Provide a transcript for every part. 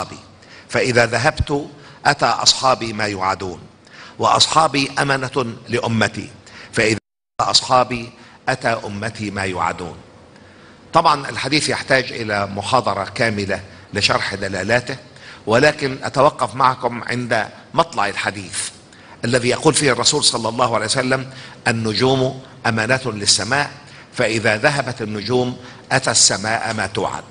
أصحابي فإذا ذهبت أتى أصحابي ما يوعدون، وأصحابي أمنة لأمتي فإذا أتى أصحابي أتى أمتي ما يوعدون. طبعا الحديث يحتاج إلى محاضرة كاملة لشرح دلالاته، ولكن أتوقف معكم عند مطلع الحديث الذي يقول فيه الرسول صلى الله عليه وسلم: النجوم أمانة للسماء فإذا ذهبت النجوم أتى السماء ما توعد.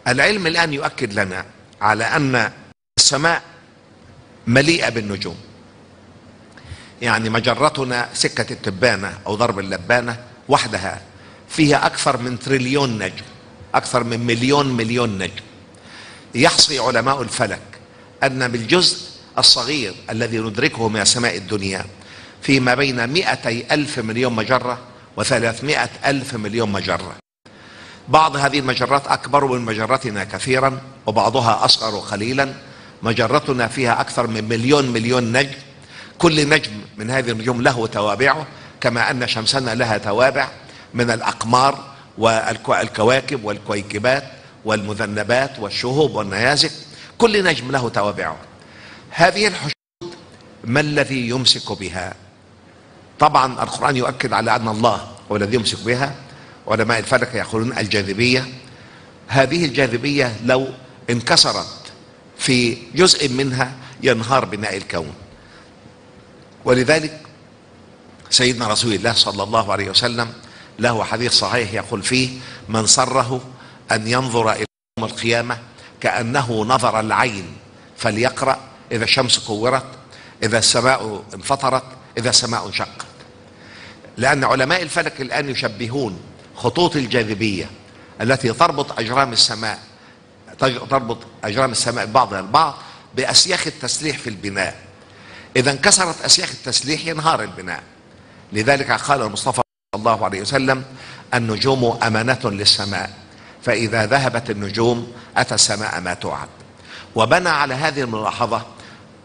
العلم الآن يؤكد لنا على أن السماء مليئة بالنجوم، يعني مجرتنا سكة التبانة أو ضرب اللبانة وحدها فيها أكثر من تريليون نجم، أكثر من مليون نجم. يحصي علماء الفلك أن بالجزء الصغير الذي ندركه من سماء الدنيا في ما بين 200,000 مليون مجرة و300,000 مليون مجرة. بعض هذه المجرات أكبر من مجرتنا كثيرا وبعضها أصغر قليلا. مجرتنا فيها أكثر من مليون نجم، كل نجم من هذه النجوم له توابعه، كما أن شمسنا لها توابع من الأقمار والكواكب والكويكبات والمذنبات والشهوب والنيازك، كل نجم له توابعه. هذه الحشود ما الذي يمسك بها؟ طبعا القرآن يؤكد على أن الله هو الذي يمسك بها. علماء الفلك يقولون الجاذبية. هذه الجاذبية لو انكسرت في جزء منها ينهار بناء الكون، ولذلك سيدنا رسول الله صلى الله عليه وسلم له حديث صحيح يقول فيه: من سره أن ينظر إلى يوم القيامة كأنه نظر العين فليقرأ إذا الشمس كورت، إذا السماء انفطرت، إذا السماء انشقت. لأن علماء الفلك الآن يشبهون خطوط الجاذبية التي تربط أجرام السماء بعضها البعض بأسياخ التسليح في البناء. إذا انكسرت أسياخ التسليح ينهار البناء. لذلك قال المصطفى صلى الله عليه وسلم: النجوم أمانة للسماء فإذا ذهبت النجوم أتى السماء ما توعد. وبنى على هذه الملاحظة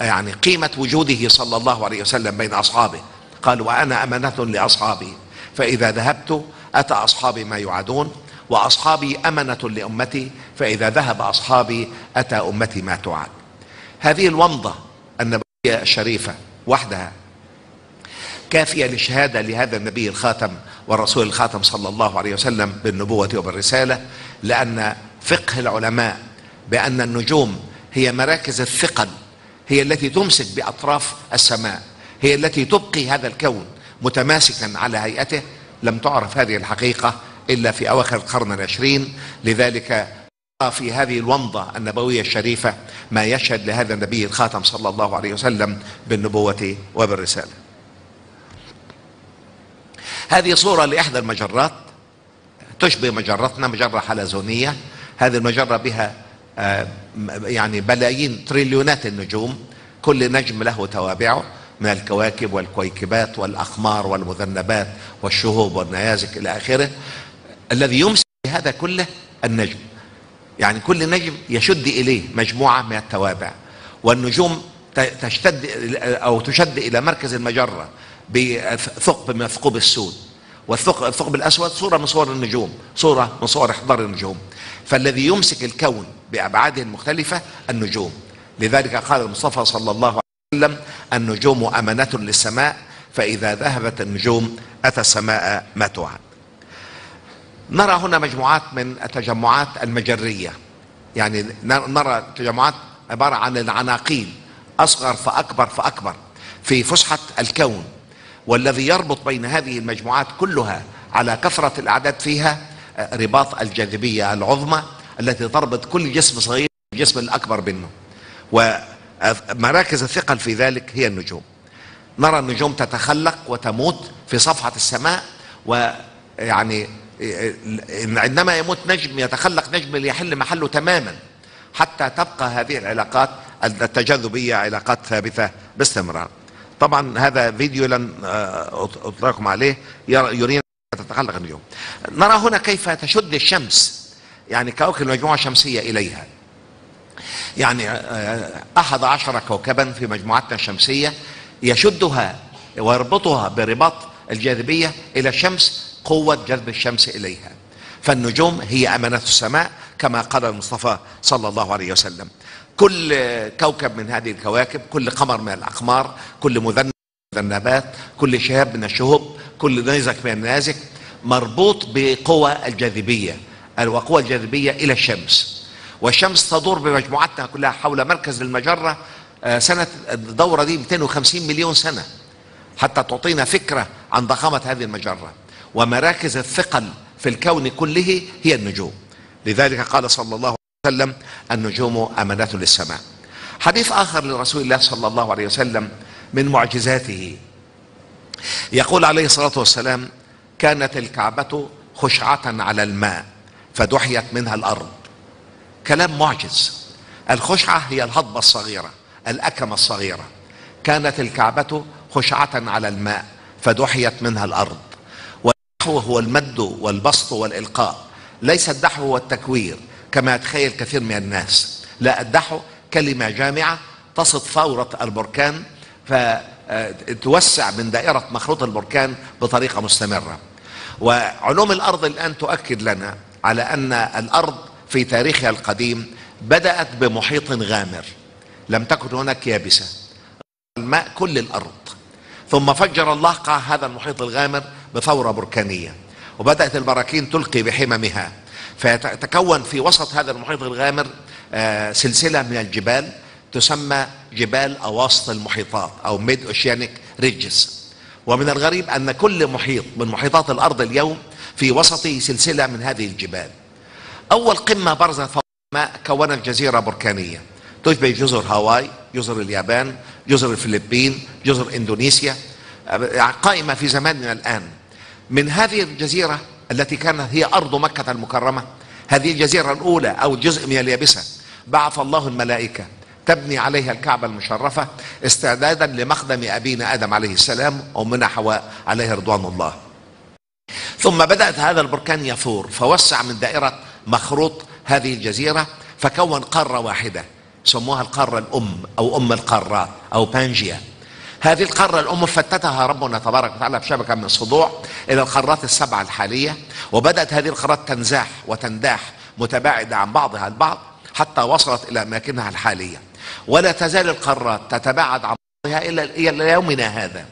يعني قيمة وجوده صلى الله عليه وسلم بين أصحابه. قال: وأنا أمانة لأصحابي فإذا ذهبت أتى أصحابي ما يوعدون، وأصحابي أمنة لأمتي فإذا ذهب أصحابي أتى أمتي ما توعد. هذه الومضة النبوية الشريفة وحدها كافية للشهادة لهذا النبي الخاتم والرسول الخاتم صلى الله عليه وسلم بالنبوة وبالرسالة، لأن فقه العلماء بأن النجوم هي مراكز الثقل، هي التي تمسك بأطراف السماء، هي التي تبقي هذا الكون متماسكا على هيئته. لم تعرف هذه الحقيقة إلا في أواخر القرن العشرين. لذلك في هذه الومضة النبوية الشريفة ما يشهد لهذا النبي الخاتم صلى الله عليه وسلم بالنبوة وبالرسالة. هذه صورة لإحدى المجرات تشبه مجرتنا، مجرة حلزونية. هذه المجرة بها يعني بلايين تريليونات النجوم، كل نجم له توابعه من الكواكب والكويكبات والأقمار والمذنبات والشهوب والنيازك إلى آخره. الذي يمسك هذا كله النجم، يعني كل نجم يشد إليه مجموعة من التوابع، والنجوم تشتد أو تشد إلى مركز المجرة بثقب من ثقوب السود، والثقب الأسود صورة من صور النجوم، صورة من صور إحضار النجوم. فالذي يمسك الكون بأبعاده المختلفة النجوم. لذلك قال المصطفى صلى الله عليه وسلم: النجوم أمانة للسماء فإذا ذهبت النجوم أتى السماء ما توعد. نرى هنا مجموعات من التجمعات المجرية، يعني نرى تجمعات عبارة عن العناقيل أصغر فأكبر في فسحة الكون، والذي يربط بين هذه المجموعات كلها على كثرة الأعداد فيها رباط الجاذبية العظمى التي تربط كل جسم صغير بالجسم الأكبر منه، ومراكز الثقل في ذلك هي النجوم. نرى النجوم تتخلق وتموت في صفحة السماء، ويعني عندما يموت نجم يتخلق نجم ليحل محله تماما حتى تبقى هذه العلاقات التجاذبية علاقات ثابتة باستمرار. طبعا هذا فيديو لن أطلقكم عليه يرينا تتخلق النجوم. نرى هنا كيف تشد الشمس، يعني كوكب المجموعة الشمسية إليها، يعني 11 كوكبا في مجموعتنا الشمسية يشدها ويربطها برباط الجاذبية إلى الشمس، قوة جذب الشمس إليها. فالنجوم هي أمانة السماء كما قال المصطفى صلى الله عليه وسلم. كل كوكب من هذه الكواكب، كل قمر من الأقمار، كل مذنب من الذنبات، كل شهاب من الشهب، كل نيزك من النيازك مربوط بقوى الجاذبية، وقوى الجاذبية إلى الشمس، والشمس تدور بمجموعتها كلها حول مركز المجرة. سنة الدورة دي 250 مليون سنة حتى تعطينا فكرة عن ضخامة هذه المجرة. ومراكز الثقل في الكون كله هي النجوم. لذلك قال صلى الله عليه وسلم: النجوم أمانة للسماء. حديث آخر لرسول الله صلى الله عليه وسلم من معجزاته، يقول عليه الصلاة والسلام: كانت الكعبة خشعة على الماء فدحيت منها الأرض. كلام معجز. الخشعة هي الهضبة الصغيرة، الأكمة الصغيرة. كانت الكعبة خشعة على الماء فدحيت منها الأرض. والدحو هو المد والبسط والإلقاء، ليس الدحو هو التكوير كما يتخيل كثير من الناس. لا، الدحو كلمة جامعة تصد فورة البركان فتوسع من دائرة مخروط البركان بطريقة مستمرة. وعلوم الأرض الآن تؤكد لنا على أن الأرض في تاريخها القديم بدأت بمحيط غامر، لم تكن هناك يابسة، الماء كل الأرض، ثم فجر الله قاع هذا المحيط الغامر بثورة بركانية، وبدأت البراكين تلقي بحممها، فيتكون في وسط هذا المحيط الغامر سلسلة من الجبال تسمى جبال أواسط المحيطات أو ميد أوشيانيك ريدجز. ومن الغريب أن كل محيط من محيطات الأرض اليوم في وسطه سلسلة من هذه الجبال. أول قمة برزت فوق الماء كونت جزيرة بركانية تشبه جزر هاواي، جزر اليابان، جزر الفلبين، جزر إندونيسيا، قائمة في زماننا الآن. من هذه الجزيرة التي كانت هي أرض مكة المكرمة، هذه الجزيرة الأولى أو جزء من اليابسة، بعث الله الملائكة تبني عليها الكعبة المشرفة استعدادا لمقدم أبينا آدم عليه السلام وأمنا حواء عليه رضوان الله. ثم بدأت هذا البركان يثور فوسع من دائرة مخروط هذه الجزيرة فكون قارة واحدة سموها القارة الأم أو أم القارات أو بانجيا. هذه القارة الأم فتتها ربنا تبارك وتعالى بشبكة من الصدوع إلى القارات السبعة الحالية، وبدأت هذه القارات تنزاح وتنداح متباعدة عن بعضها البعض حتى وصلت إلى أماكنها الحالية، ولا تزال القارات تتباعد عن بعضها إلى يومنا هذا.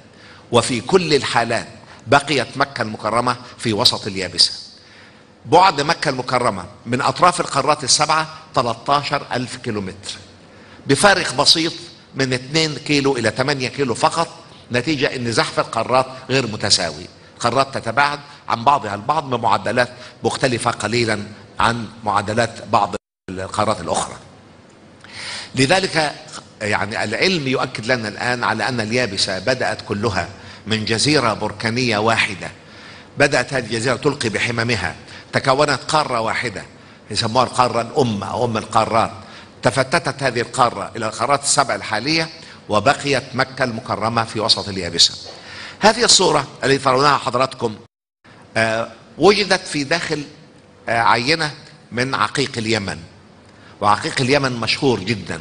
وفي كل الحالات بقيت مكة المكرمة في وسط اليابسة. بعد مكة المكرمة من أطراف القارات السبعة 13,000 كيلومتر، بفارق بسيط من 2 كيلو إلى 8 كيلو فقط، نتيجة أن زحف القارات غير متساوي. القارات تتباعد عن بعضها البعض بمعدلات مختلفة قليلا عن معدلات بعض القارات الأخرى. لذلك يعني العلم يؤكد لنا الآن على أن اليابسة بدأت كلها من جزيرة بركانية واحدة. بدأت هذه الجزيرة تلقي بحممها، تكونت قارة واحدة يسموها القارة الأم أو أم القارات. تفتتت هذه القارة إلى القارات السبع الحالية، وبقيت مكة المكرمة في وسط اليابسة. هذه الصورة التي ترونها حضراتكم وجدت في داخل عينة من عقيق اليمن، وعقيق اليمن مشهور جدا.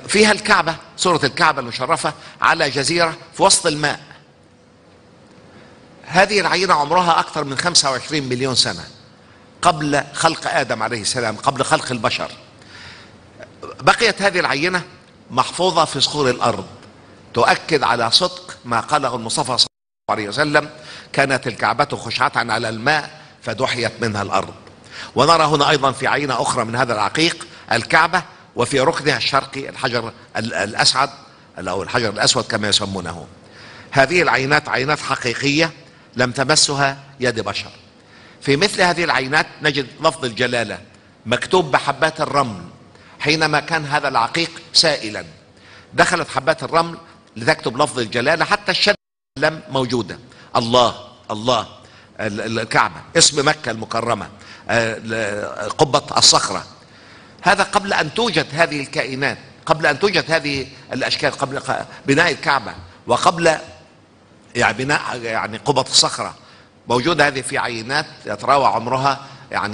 فيها الكعبة، صورة الكعبة المشرفة على جزيرة في وسط الماء. هذه العينة عمرها أكثر من 25 مليون سنة قبل خلق آدم عليه السلام، قبل خلق البشر. بقيت هذه العينة محفوظة في صخور الأرض، تؤكد على صدق ما قاله المصطفى صلى الله عليه وسلم: كانت الكعبة خشعة على الماء فدحيت منها الأرض. ونرى هنا أيضا في عينة أخرى من هذا العقيق الكعبة، وفي ركنها الشرقي الحجر الأسعد أو الحجر الأسود كما يسمونه. هذه العينات عينات حقيقية لم تمسها يد بشر. في مثل هذه العينات نجد لفظ الجلالة مكتوب بحبات الرمل. حينما كان هذا العقيق سائلا دخلت حبات الرمل لتكتب لفظ الجلالة، حتى الشد لم موجودة. الله الله، الكعبة، اسم مكة المكرمة، قبة الصخرة. هذا قبل أن توجد هذه الكائنات، قبل أن توجد هذه الأشكال، قبل بناء الكعبة وقبل بناء قبة الصخرة. موجودة هذه في عينات يتراوح عمرها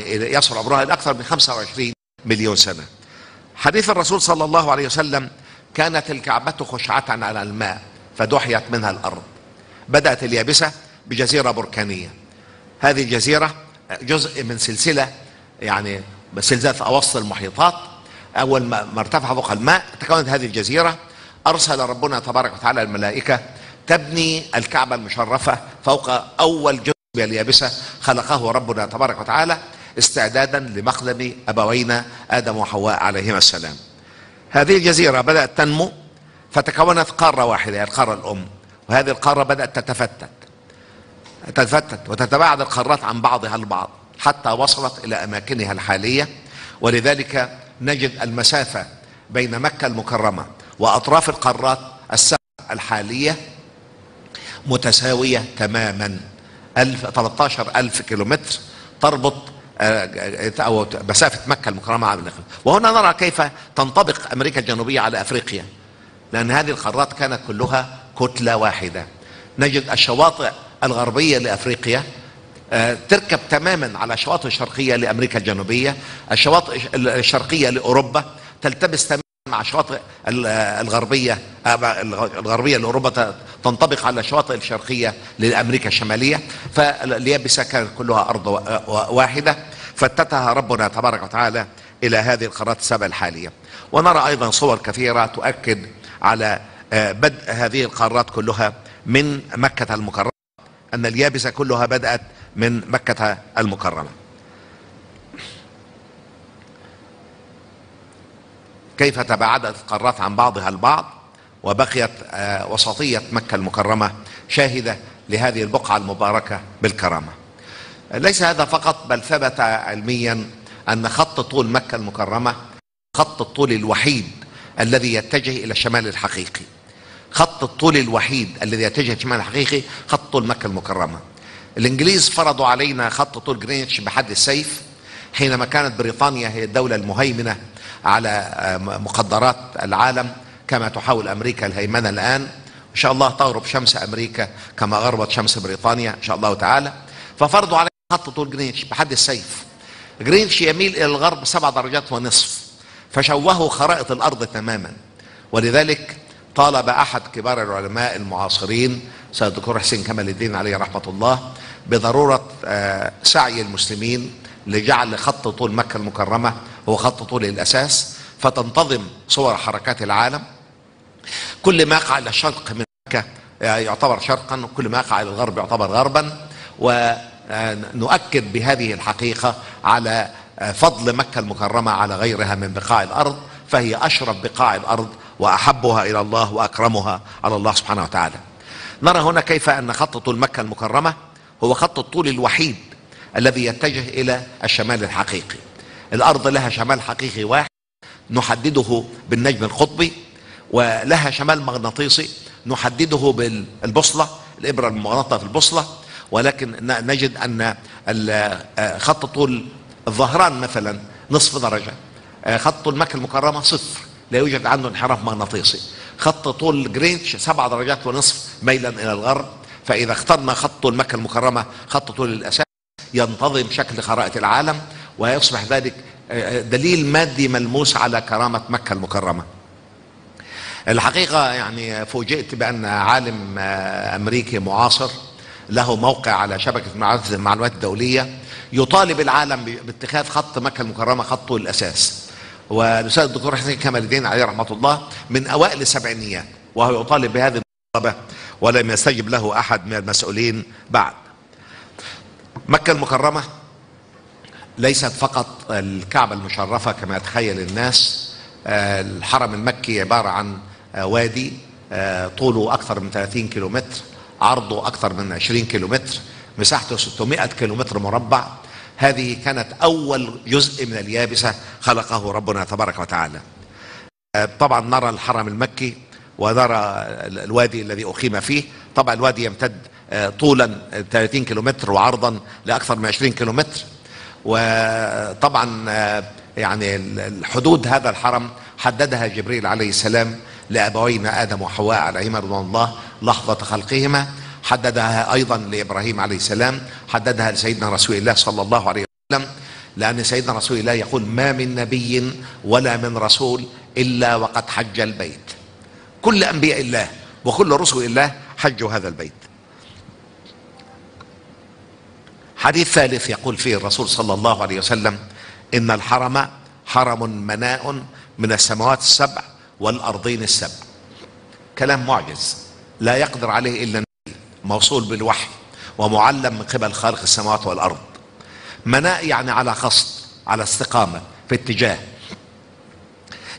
يصل عمرها إلى أكثر من 25 مليون سنة. حديث الرسول صلى الله عليه وسلم: كانت الكعبة خشعة على الماء فدحيت منها الأرض. بدأت اليابسة بجزيرة بركانية. هذه الجزيرة جزء من سلسلة سلسلة أوسط المحيطات. أول ما ارتفع فوق الماء تكونت هذه الجزيرة. أرسل ربنا تبارك وتعالى الملائكة تبني الكعبة المشرفة فوق أول جزء من اليابسة خلقه ربنا تبارك وتعالى استعدادا لمقدم أبوينا آدم وحواء عليهما السلام. هذه الجزيرة بدأت تنمو فتكونت قارة واحدة، القارة الأم، وهذه القارة بدأت تتفتت وتتباعد القارات عن بعضها البعض حتى وصلت إلى أماكنها الحالية. ولذلك نجد المسافة بين مكة المكرمة وأطراف القارات السبع الحالية متساوية تماما. 13,000 كيلومتر تربط أو مسافة مكة المكرمة على الأخرى. وهنا نرى كيف تنطبق أمريكا الجنوبية على أفريقيا، لأن هذه القارات كانت كلها كتلة واحدة. نجد الشواطئ الغربية لأفريقيا تركب تماما على الشواطئ الشرقية لأمريكا الجنوبية، الشواطئ الشرقية لأوروبا تلتبس تماما مع الشواطئ الغربية لأوروبا تنطبق على الشواطئ الشرقية لأمريكا الشمالية. فاليابسة كانت كلها أرض واحدة فتتها ربنا تبارك وتعالى إلى هذه القارات السبع الحالية. ونرى أيضا صور كثيرة تؤكد على بدء هذه القارات كلها من مكة المكرمة، أن اليابسة كلها بدأت من مكة المكرمة. كيف تباعدت القارات عن بعضها البعض وبقيت وسطية مكة المكرمة شاهدة لهذه البقعة المباركة بالكرامة. ليس هذا فقط، بل ثبت علميا أن خط طول مكة المكرمة خط الطول الوحيد الذي يتجه إلى الشمال الحقيقي. خط الطول الوحيد الذي يتجه إلى الشمال الحقيقي خط طول مكة المكرمة. الإنجليز فرضوا علينا خط طول جرينتش بحد السيف حينما كانت بريطانيا هي الدولة المهيمنة على مقدرات العالم، كما تحاول أمريكا الهيمنة الآن. إن شاء الله تغرب شمس أمريكا كما غربت شمس بريطانيا إن شاء الله تعالى. ففرضوا علينا خط طول جرينتش بحد السيف. جرينتش يميل إلى الغرب 7 درجات ونصف، فشوهوا خرائط الأرض تماما. ولذلك طالب أحد كبار العلماء المعاصرين سيد الدكتور حسين كمال الدين عليه رحمة الله بضرورة سعي المسلمين لجعل خط طول مكة المكرمة هو خط طول الأساس، فتنتظم صور حركات العالم. كل ما يقع إلى الشرق من مكة يعتبر شرقا، وكل ما يقع إلى الغرب يعتبر غربا. ونؤكد بهذه الحقيقة على فضل مكة المكرمة على غيرها من بقاع الأرض، فهي أشرف بقاع الأرض وأحبها إلى الله وأكرمها على الله سبحانه وتعالى. نرى هنا كيف أن خط طول مكة المكرمة هو خط الطول الوحيد الذي يتجه إلى الشمال الحقيقي. الأرض لها شمال حقيقي واحد نحدده بالنجم القطبي، ولها شمال مغناطيسي نحدده بالبوصلة، الإبرة المغناطة في البوصلة. ولكن نجد أن خط طول الظهران مثلا نصف درجة، خط طول مكة المكرمة 0، لا يوجد عنده انحراف مغناطيسي. خط طول جرينتش 7 درجات ونصف ميلا إلى الغرب. فإذا اخترنا خط طول مكة المكرمة خط طول الأساس ينتظم شكل خرائط العالم، ويصبح ذلك دليل مادي ملموس على كرامة مكة المكرمة. الحقيقة يعني فوجئت بأن عالم أمريكي معاصر له موقع على شبكة المعلومات الدولية يطالب العالم باتخاذ خط مكة المكرمة خط طول الأساس. والأستاذ الدكتور حسين كمال الدين عليه رحمة الله من أوائل السبعينيات وهو يطالب بهذه المطالبة، ولم يستجب له أحد من المسؤولين بعد. مكة المكرمة ليست فقط الكعبة المشرفة كما يتخيل الناس. الحرم المكي عبارة عن وادي طوله أكثر من 30 كيلومتر، عرضه أكثر من 20 كيلومتر، مساحته 600 كيلومتر مربع. هذه كانت أول جزء من اليابسة خلقه ربنا تبارك وتعالى. طبعا نرى الحرم المكي ونرى الوادي الذي أقيم فيه. طبعا الوادي يمتد طولا 30 كيلومتر وعرضا لأكثر من 20 كيلومتر. وطبعا يعني الحدود هذا الحرم حددها جبريل عليه السلام لأبوينا آدم وحواء عليهما رضوان الله لحظة خلقهما، حددها أيضا لإبراهيم عليه السلام، حددها لسيدنا رسول الله صلى الله عليه وسلم، لأن سيدنا رسول الله يقول ما من نبي ولا من رسول إلا وقد حج البيت. كل أنبياء الله وكل رسل الله حجوا هذا البيت. حديث ثالث يقول فيه الرسول صلى الله عليه وسلم إن الحرم حرم مناء من السماوات السبع والأرضين السبع. كلام معجز لا يقدر عليه إلا النبي، موصول بالوحي ومعلم من قبل خالق السماوات والأرض. مناء يعني على قصد، على استقامة في اتجاه.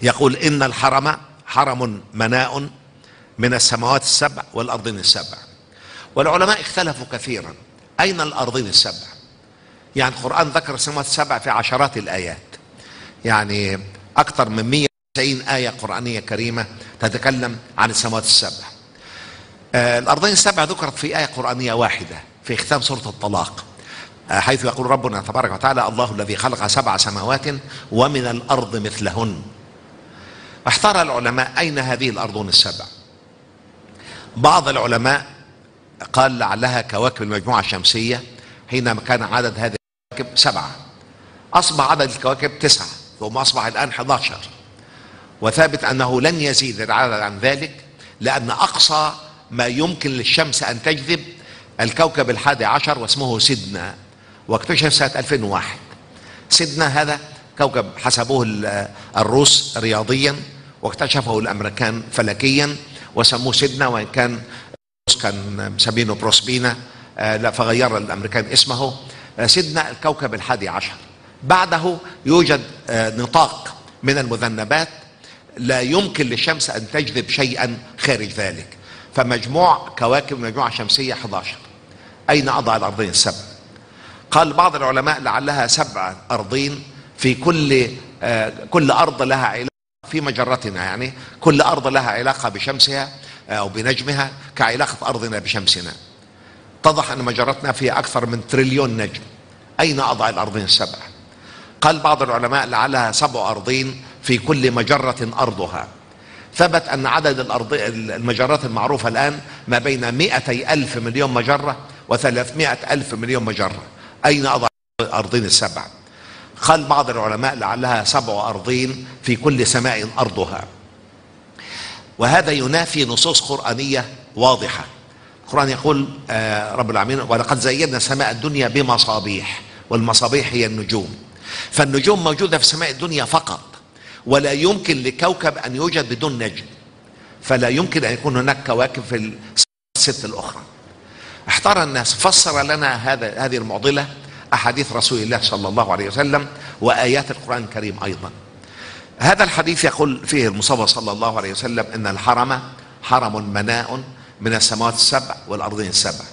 يقول إن الحرم حرم مناء من السماوات السبع والأرضين السبع. والعلماء اختلفوا كثيرا أين الأرضين السبع. يعني القرآن ذكر السماوات السبع في عشرات الآيات، يعني أكثر من 190 آية قرآنية كريمة تتكلم عن السماوات السبع. الأرضين السبع ذكرت في آية قرآنية واحدة في ختام سورة الطلاق، حيث يقول ربنا تبارك وتعالى: الله الذي خلق 7 سماوات ومن الأرض مثلهن. احتار العلماء أين هذه الأرضون السبع. بعض العلماء قال لعلها كواكب المجموعة الشمسية، حينما كان عدد هذه الكواكب 7، أصبح عدد الكواكب 9، ثم أصبح الآن 11. وثابت أنه لن يزيد العدد عن ذلك، لأن أقصى ما يمكن للشمس أن تجذب الكوكب 11 واسمه سيدنا، واكتشف سنة 2001. سيدنا هذا كوكب حسبوه الروس رياضيا، واكتشفه الأمريكان فلكيا وسموه سيدنا، وإن كان الروس كان مسمينه بروسبينا فغير الأمريكان اسمه. سيدنا الكوكب 11. بعده يوجد نطاق من المذنبات لا يمكن للشمس أن تجذب شيئا خارج ذلك، فمجموع كواكب المجموعة الشمسية 11. أين أضع الأرضين السبع؟ قال بعض العلماء لعلها 7 أرضين في كل أرض لها علاقة في مجرتنا، يعني كل أرض لها علاقة بشمسها أو بنجمها كعلاقة أرضنا بشمسنا. اتضح أن مجرتنا فيها أكثر من تريليون نجم. أين أضع الأرضين السبع؟ قال بعض العلماء لعلها 7 أرضين في كل مجرة أرضها. ثبت أن عدد المجرات المعروفة الآن ما بين 200,000 مليون مجرة و300,000 مليون مجرة. أين أضع الأرضين السبع؟ قال بعض العلماء لعلها 7 أرضين في كل سماء أرضها. وهذا ينافي نصوص قرآنية واضحة. القرآن يقول رب العالمين: ولقد زينا سماء الدنيا بمصابيح، والمصابيح هي النجوم. فالنجوم موجودة في سماء الدنيا فقط، ولا يمكن لكوكب أن يوجد بدون نجم، فلا يمكن أن يكون هناك كواكب في الست الأخرى. احتار الناس. فسر لنا هذه المعضلة أحاديث رسول الله صلى الله عليه وسلم وآيات القرآن الكريم أيضا. هذا الحديث يقول فيه المصطفى صلى الله عليه وسلم: إن الحرم حرم مناء من السماوات السبع والأرضين السبع.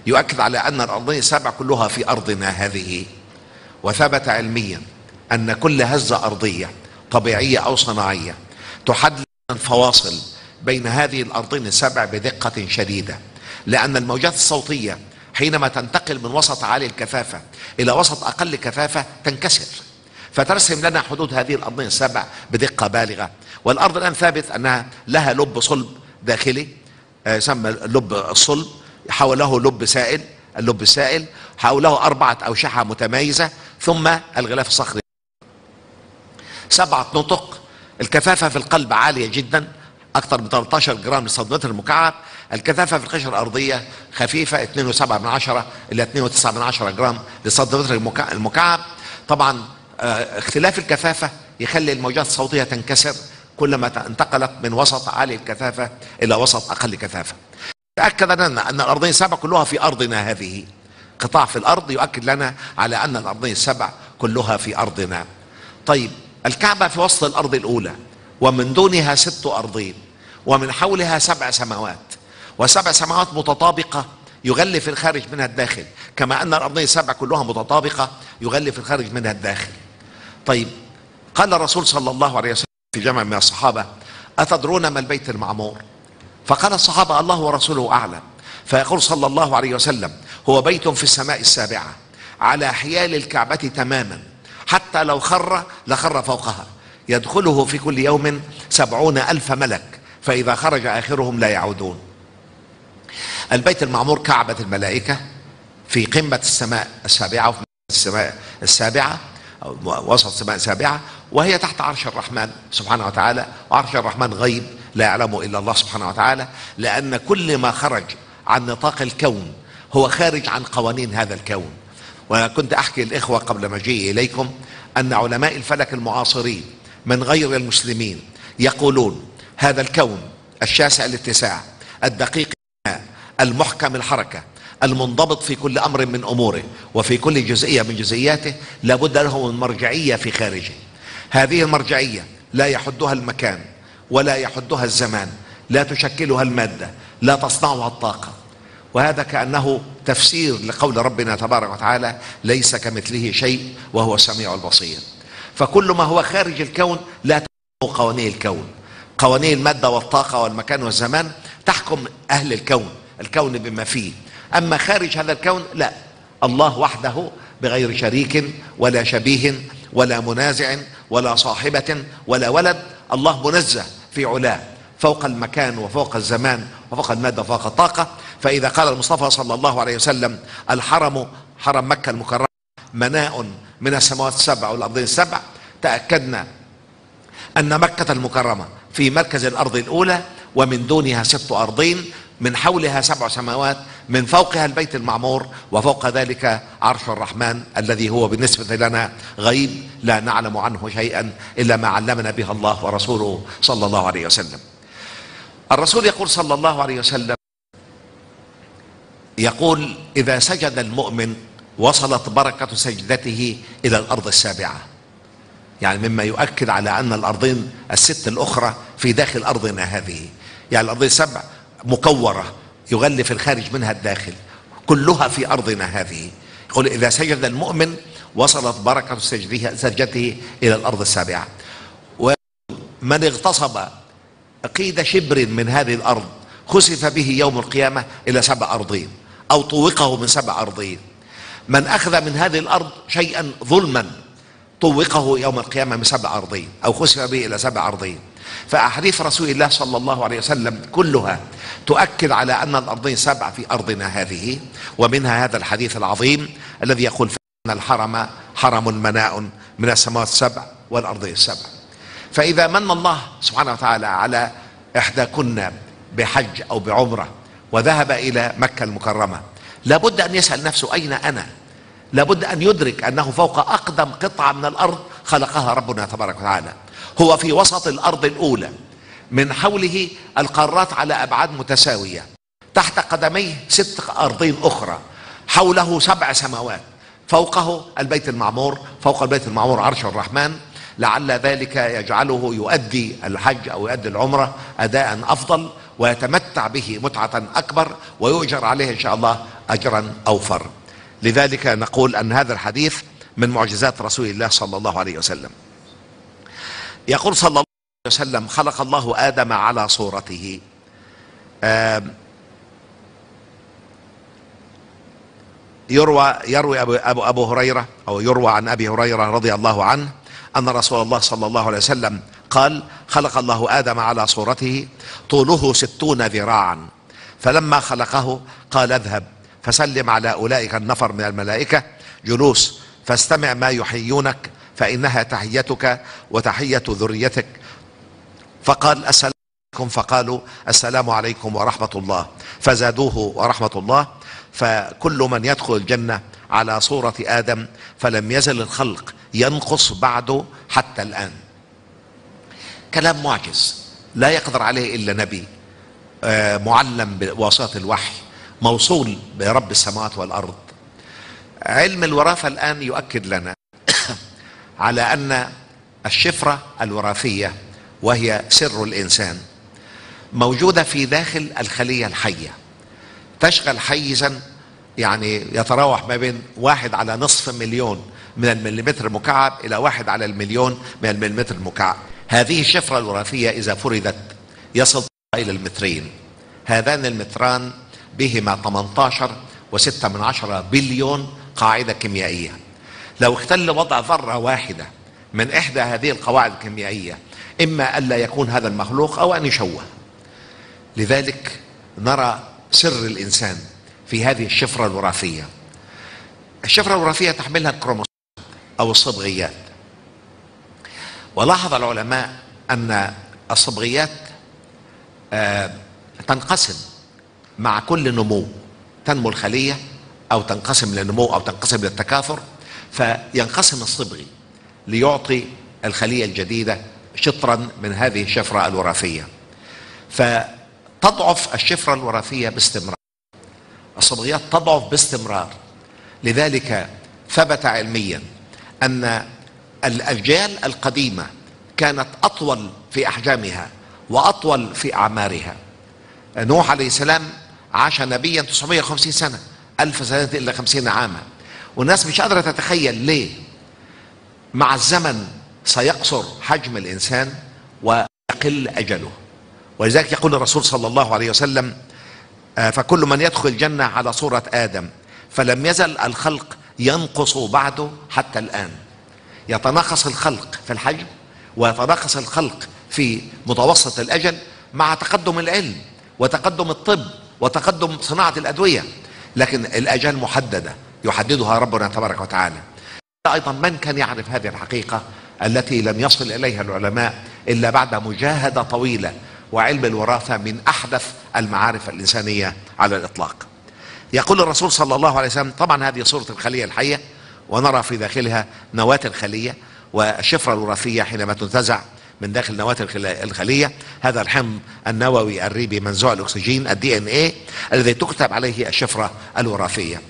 يؤكد على أن الأرضين السبع كلها في أرضنا هذه. وثبت علميا أن كل هزة أرضية طبيعية أو صناعية تحدد الفواصل بين هذه الأرضين السبع بدقة شديدة، لأن الموجات الصوتية حينما تنتقل من وسط عالي الكثافة إلى وسط أقل كثافة تنكسر، فترسم لنا حدود هذه الأرضين السبع بدقة بالغة. والأرض الآن ثابت أنها لها لب صلب داخلي يسمى اللب الصلب، حوله لب سائل، اللب السائل حوله 4 أوشحة متمايزة، ثم الغلاف الصخري. 7 نطق. الكثافة في القلب عالية جدا، أكثر من 13 جرام للسنتيمتر المكعب. الكثافة في القشرة الأرضية خفيفة، 2.7 إلى 2.9 جرام للسنتيمتر المكعب. طبعا اختلاف الكثافة يخلي الموجات الصوتية تنكسر كلما انتقلت من وسط عالي الكثافة إلى وسط أقل كثافة. تأكد لنا أن الأرضين السبع كلها في أرضنا هذه. قطاع في الأرض يؤكد لنا على أن الأرضين السبع كلها في أرضنا. طيب، الكعبة في وسط الأرض الأولى، ومن دونها 6 أرضين، ومن حولها 7 سماوات، و7 سماوات متطابقة يغلف الخارج منها الداخل، كما أن الأرضين السبع كلها متطابقة يغلف الخارج منها الداخل. طيب، قال الرسول صلى الله عليه وسلم في جمع من الصحابة: أتدرون ما البيت المعمور؟ فقال الصحابة: الله ورسوله أعلم. فيقول صلى الله عليه وسلم: هو بيت في السماء السابعة على حيال الكعبة تماما، حتى لو خر لخر فوقها، يدخله في كل يوم 70,000 ملك، فإذا خرج آخرهم لا يعودون. البيت المعمور كعبة الملائكة في قمة السماء السابعة، وفي السماء السابعة وسط السماء السابعة، وهي تحت عرش الرحمن سبحانه وتعالى. وعرش الرحمن غيب لا يعلمه إلا الله سبحانه وتعالى، لأن كل ما خرج عن نطاق الكون هو خارج عن قوانين هذا الكون. وكنت أحكي الإخوة قبل مجيئي إليكم أن علماء الفلك المعاصرين من غير المسلمين يقولون هذا الكون الشاسع الاتساع الدقيق المحكم الحركة المنضبط في كل أمر من أموره وفي كل جزئية من جزئياته لابد له من مرجعية في خارجه. هذه المرجعية لا يحدها المكان ولا يحدها الزمان، لا تشكلها المادة، لا تصنعها الطاقة. وهذا كأنه تفسير لقول ربنا تبارك وتعالى ليس كمثله شيء وهو السميع البصير. فكل ما هو خارج الكون لا تحكم قوانين الكون، قوانين المادة والطاقة والمكان والزمان تحكم أهل الكون بما فيه. أما خارج هذا الكون لا، الله وحده بغير شريك ولا شبيه ولا منازع ولا صاحبة ولا ولد. الله منزه في علاه فوق المكان وفوق الزمان وفوق المادة وفوق الطاقة. فإذا قال المصطفى صلى الله عليه وسلم الحرم، حرم مكة المكرمة، مناء من السماوات السبع والأرضين السبع، تأكدنا أن مكة المكرمة في مركز الأرض الأولى، ومن دونها 6 أرضين، من حولها 7 سماوات، من فوقها البيت المعمور، وفوق ذلك عرش الرحمن الذي هو بالنسبة لنا غيب لا نعلم عنه شيئا إلا ما علمنا به الله ورسوله صلى الله عليه وسلم. الرسول يقول صلى الله عليه وسلم، يقول إذا سجد المؤمن وصلت بركة سجدته إلى الأرض السابعة، يعني مما يؤكد على أن الأرضين ال6 الأخرى في داخل أرضنا هذه، يعني الأرضين ال7 مكورة يغلف الخارج منها الداخل، كلها في أرضنا هذه. يقول إذا سجد المؤمن وصلت بركة سجدته إلى الأرض السابعة. ومن اغتصب قيد شبر من هذه الأرض خسف به يوم القيامة إلى 7 أرضين أو طوقه من 7 أرضين. من أخذ من هذه الأرض شيئا ظلما طوقه يوم القيامة من 7 أرضين أو خسف به إلى 7 أرضين. فأحاديث رسول الله صلى الله عليه وسلم كلها تؤكد على أن الأرضين 7 في أرضنا هذه، ومنها هذا الحديث العظيم الذي يقول أن الحرم حرم مناء من السماوات ال7 والأرضين ال7. فإذا من الله سبحانه وتعالى على إحداكن بحج أو بعمرة وذهب إلى مكة المكرمة، لابد أن يسأل نفسه أين أنا؟ لابد أن يدرك أنه فوق أقدم قطعة من الأرض خلقها ربنا تبارك وتعالى. هو في وسط الأرض الأولى، من حوله القارات على أبعاد متساوية، تحت قدميه 6 أرضين أخرى، حوله 7 سماوات، فوقه البيت المعمور، فوق البيت المعمور عرش الرحمن، لعل ذلك يجعله يؤدي الحج أو يؤدي العمرة أداء أفضل ويتمتع به متعة أكبر ويؤجر عليه إن شاء الله أجرا أوفر. لذلك نقول أن هذا الحديث من معجزات رسول الله صلى الله عليه وسلم. يقول صلى الله عليه وسلم خلق الله آدم على صورته. يروي أبو هريرة، أو يروى عن أبي هريرة رضي الله عنه أن رسول الله صلى الله عليه وسلم قال خلق الله آدم على صورته طوله 60 ذراعا، فلما خلقه قال اذهب فسلم على أولئك النفر من الملائكة جلوس فاستمع ما يحيونك فإنها تحيتك وتحية ذريتك. فقال السلام عليكم، فقالوا السلام عليكم ورحمة الله، فزادوه ورحمة الله. فكل من يدخل الجنة على صورة آدم فلم يزل الخلق ينقص بعده حتى الآن. كلام معجز لا يقدر عليه إلا نبي معلم بواسطة الوحي موصول برب السماوات والأرض. علم الوراثة الآن يؤكد لنا على أن الشفرة الوراثية وهي سر الإنسان موجودة في داخل الخلية الحية، تشغل حيزا يعني يتراوح ما بين 1 على نصف مليون من المليمتر المكعب إلى 1 على المليون من المليمتر المكعب. هذه الشفرة الوراثية إذا فردت يصل إلى المترين. هذان المتران بهما 18.6 بليون قاعدة كيميائية. لو اختل وضع ذرة واحدة من إحدى هذه القواعد الكيميائية إما ألا يكون هذا المخلوق أو أن يشوه. لذلك نرى سر الإنسان في هذه الشفرة الوراثية. الشفرة الوراثية تحملها الكروموسوم أو الصبغيات. ولاحظ العلماء أن الصبغيات تنقسم مع كل نمو، تنمو الخلية أو تنقسم للنمو أو تنقسم للتكاثر، فينقسم الصبغي ليعطي الخلية الجديدة شطرا من هذه الشفرة الوراثية، فتضعف الشفرة الوراثية باستمرار، الصبغيات تضعف باستمرار. لذلك ثبت علميا أن الأجيال القديمة كانت أطول في أحجامها وأطول في أعمارها. نوح عليه السلام عاش نبيا 950 سنة، 1000 سنة إلا 50 عاما، والناس مش قادرة تتخيل ليه. مع الزمن سيقصر حجم الإنسان ويقل أجله، ولذلك يقول الرسول صلى الله عليه وسلم: فكل من يدخل الجنة على صورة آدم، فلم يزل الخلق ينقص بعده حتى الآن. يتناقص الخلق في الحجم ويتناقص الخلق في متوسط الأجل مع تقدم العلم وتقدم الطب وتقدم صناعة الأدوية، لكن الأجل محددة يحددها ربنا تبارك وتعالى. أيضا من كان يعرف هذه الحقيقة التي لم يصل إليها العلماء إلا بعد مجاهدة طويلة، وعلم الوراثة من أحدث المعارف الإنسانية على الإطلاق. يقول الرسول صلى الله عليه وسلم، طبعا هذه صورة الخلية الحية ونرى في داخلها نواة الخلية والشفرة الوراثية حينما تنتزع من داخل نواة الخلية، هذا الحمض النووي الريبي منزوع الأكسجين الدي ان ايه الذي تكتب عليه الشفرة الوراثية.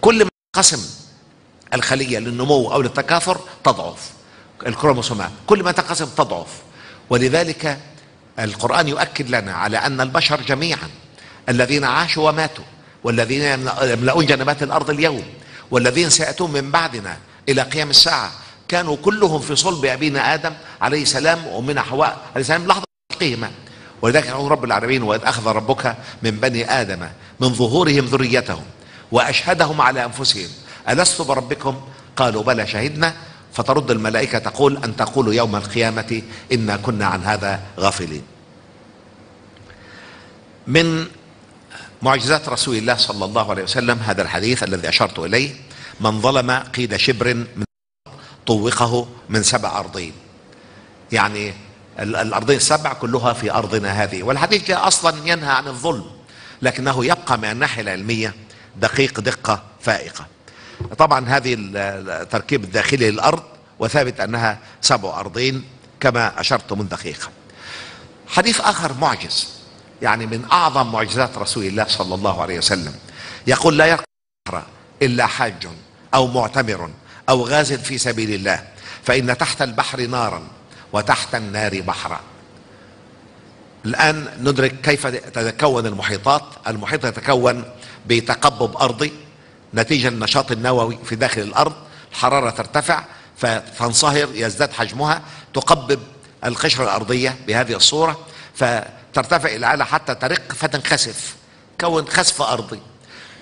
كل ما قسم الخلية للنمو أو للتكاثر تضعف الكروموسومات، كل ما تنقسم تضعف. ولذلك القرآن يؤكد لنا على أن البشر جميعا الذين عاشوا وماتوا والذين يملؤون جنبات الأرض اليوم والذين سيأتون من بعدنا إلى قيام الساعة كانوا كلهم في صلب أبينا آدم عليه السلام وأمنا حواء عليه السلام لحظة خلقهما. ولذلك يقول رب العالمين: وإذ أخذ ربك من بني آدم من ظهورهم ذريتهم وأشهدهم على أنفسهم ألست بربكم قالوا بلى شهدنا، فترد الملائكة تقول أن تقولوا يوم القيامة إنا كنا عن هذا غافلين. من معجزات رسول الله صلى الله عليه وسلم هذا الحديث الذي أشرت إليه: من ظلم قيد شبر من طوقه من 7 أرضين. يعني الأرضين 7 كلها في أرضنا هذه. والحديث جاء أصلا ينهى عن الظلم، لكنه يبقى من الناحية العلمية دقيق دقة فائقة. طبعا هذه التركيب الداخلي للأرض، وثابت أنها 7 أرضين كما أشرت من دقيقة. حديث آخر معجز، يعني من أعظم معجزات رسول الله صلى الله عليه وسلم، يقول: لا يركب البحر إلا حاج أو معتمر أو غاز في سبيل الله، فإن تحت البحر نارا وتحت النار بحرا. الآن ندرك كيف تتكون المحيطات. المحيط يتكون بتقبب أرضي نتيجة النشاط النووي في داخل الأرض، الحرارة ترتفع فتنصهر، يزداد حجمها، تقبب القشرة الأرضية بهذه الصورة، فترتفع إلى أعلى حتى ترق فتنخسف، كون خسف أرضي.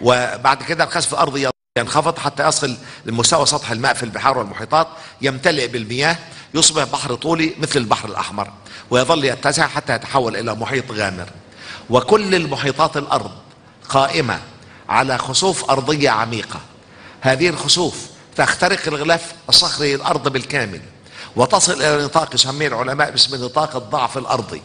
وبعد كده الخسف الأرضي ينخفض حتى يصل لمستوى سطح الماء في البحار والمحيطات، يمتلئ بالمياه، يصبح بحر طولي مثل البحر الأحمر، ويظل يتسع حتى يتحول إلى محيط غامر. وكل المحيطات الأرض قائمة على خسوف أرضية عميقة. هذه الخسوف تخترق الغلاف الصخري الأرض بالكامل وتصل إلى نطاق يسميه العلماء باسم نطاق الضعف الأرضي.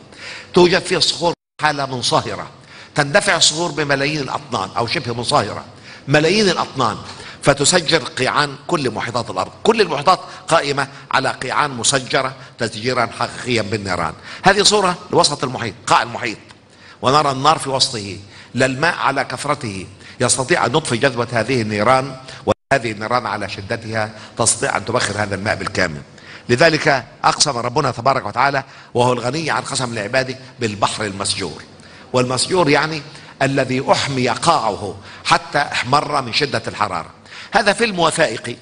توجد فيه الصخور حالة منصهرة، تندفع الصخور بملايين الأطنان أو شبه منصهرة، ملايين الأطنان، فتسجر قيعان كل محيطات الأرض. كل المحيطات قائمة على قيعان مسجرة تسجيرا حقيقيا بالنيران. هذه صورة لوسط المحيط، قاع المحيط، ونرى النار في وسطه، لا الماء على كثرته يستطيع أن يطفئ جذوة هذه النيران، وهذه النيران على شدتها تستطيع أن تبخر هذا الماء بالكامل. لذلك أقسم ربنا تبارك وتعالى وهو الغني عن قسم لعباده بالبحر المسجور. والمسجور يعني الذي أحمي قاعه حتى احمر من شدة الحرارة. هذا فيلم وثائقي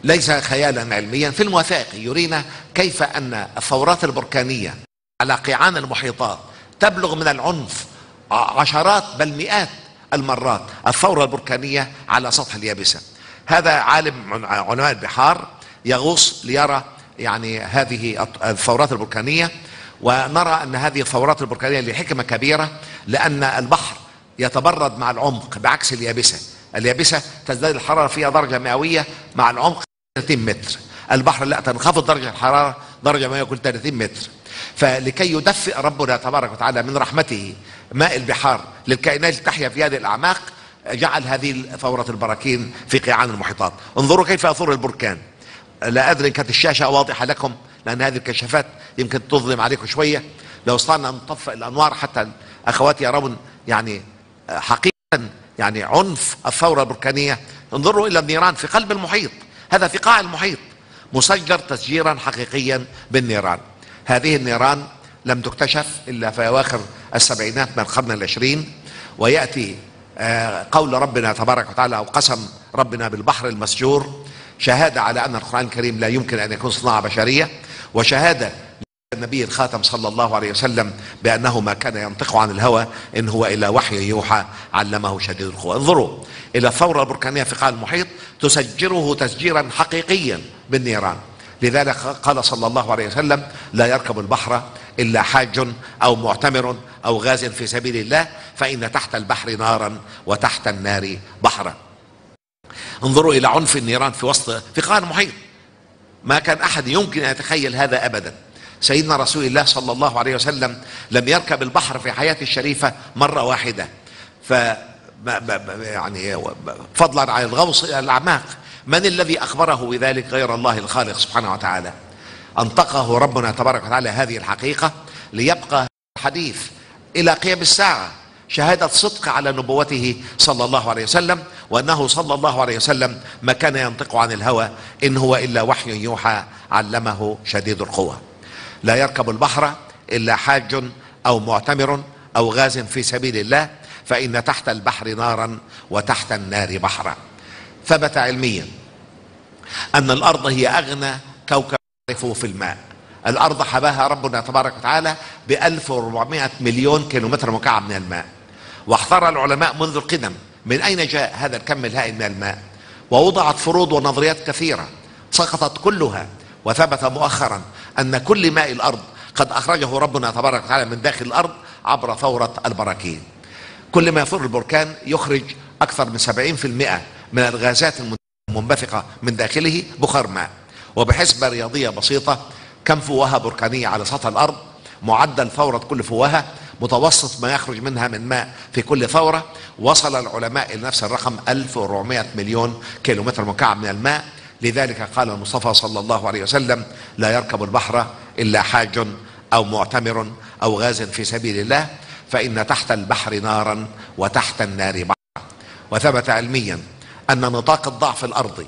ليس خيالا علميا، فيلم وثائقي يرينا كيف أن الثورات البركانية على قيعان المحيطات تبلغ من العنف عشرات بل مئات المرات الثورة البركانية على سطح اليابسة. هذا عالم علماء البحار يغوص ليرى يعني هذه الثورات البركانية، ونرى أن هذه الثورات البركانية لحكمة كبيرة، لأن البحر يتبرد مع العمق بعكس اليابسة. اليابسة تزداد الحرارة فيها درجة مئوية مع العمق 30 متر، البحر لا، تنخفض درجة الحرارة درجة مئوية كل 30 متر. فلكي يدفئ ربنا تبارك وتعالى من رحمته ماء البحار للكائنات التي تحيا في هذه الأعماق، جعل هذه ثورة البراكين في قيعان المحيطات. انظروا كيف يثور البركان. لا ادري ان كانت الشاشة واضحة لكم، لان هذه الكشافات يمكن تظلم عليكم شوية. لو استطعنا ان نطفئ الانوار حتى الاخوات يرون يعني حقيقة يعني عنف الثورة البركانية. انظروا الى النيران في قلب المحيط، هذا في قاع المحيط مسجر تسجيرا حقيقيا بالنيران. هذه النيران لم تكتشف الا في اواخر السبعينات من القرن العشرين، ويأتي قول ربنا تبارك وتعالى او قسم ربنا بالبحر المسجور، شهادة على ان القرآن الكريم لا يمكن ان يكون صناعة بشرية، وشهادة النبي الخاتم صلى الله عليه وسلم بأنه ما كان ينطق عن الهوى إن هو إلا وحي يوحى علمه شديد القوى. انظروا إلى الثورة البركانية في قاع المحيط تسجره تسجيرا حقيقيا بالنيران. لذلك قال صلى الله عليه وسلم: لا يركب البحر إلا حاج أو معتمر أو غاز في سبيل الله، فإن تحت البحر نارا وتحت النار بحرا. انظروا إلى عنف النيران في قاع المحيط، ما كان أحد يمكن أن يتخيل هذا أبدا. سيدنا رسول الله صلى الله عليه وسلم لم يركب البحر في حياته الشريفة مرة واحدة، يعني فضلا عن الغوص إلى الأعماق. من الذي أخبره بذلك غير الله الخالق سبحانه وتعالى؟ أنطقه ربنا تبارك وتعالى هذه الحقيقة ليبقى الحديث إلى قيام الساعة شهادة صدق على نبوته صلى الله عليه وسلم، وأنه صلى الله عليه وسلم ما كان ينطق عن الهوى إن هو إلا وحي يوحى علمه شديد القوى. لا يركب البحر إلا حاج أو معتمر أو غاز في سبيل الله، فإن تحت البحر نارا وتحت النار بحرا. ثبت علميا أن الأرض هي أغنى كوكب يعرفه في الماء. الأرض حباها ربنا تبارك وتعالى ب1400 مليون كيلومتر مكعب من الماء، واحتار العلماء منذ القدم من أين جاء هذا الكم الهائل من الماء، ووضعت فروض ونظريات كثيرة سقطت كلها، وثبت مؤخرا أن كل ماء الأرض قد أخرجه ربنا تبارك وتعالى من داخل الأرض عبر ثورة البراكين. كل ما يثور البركان يخرج أكثر من 70% من الغازات المنبثقة من داخله بخار ماء. وبحسبة رياضية بسيطة، كم فوهة بركانية على سطح الأرض، معدل ثورة كل فوهة، متوسط ما يخرج منها من ماء في كل ثورة، وصل العلماء إلى نفس الرقم 1400 مليون كيلومتر مكعب من الماء. لذلك قال المصطفى صلى الله عليه وسلم: لا يركب البحر إلا حاج أو معتمر أو غاز في سبيل الله، فإن تحت البحر نارا وتحت النار بحرا. وثبت علميا أن نطاق الضعف الأرضي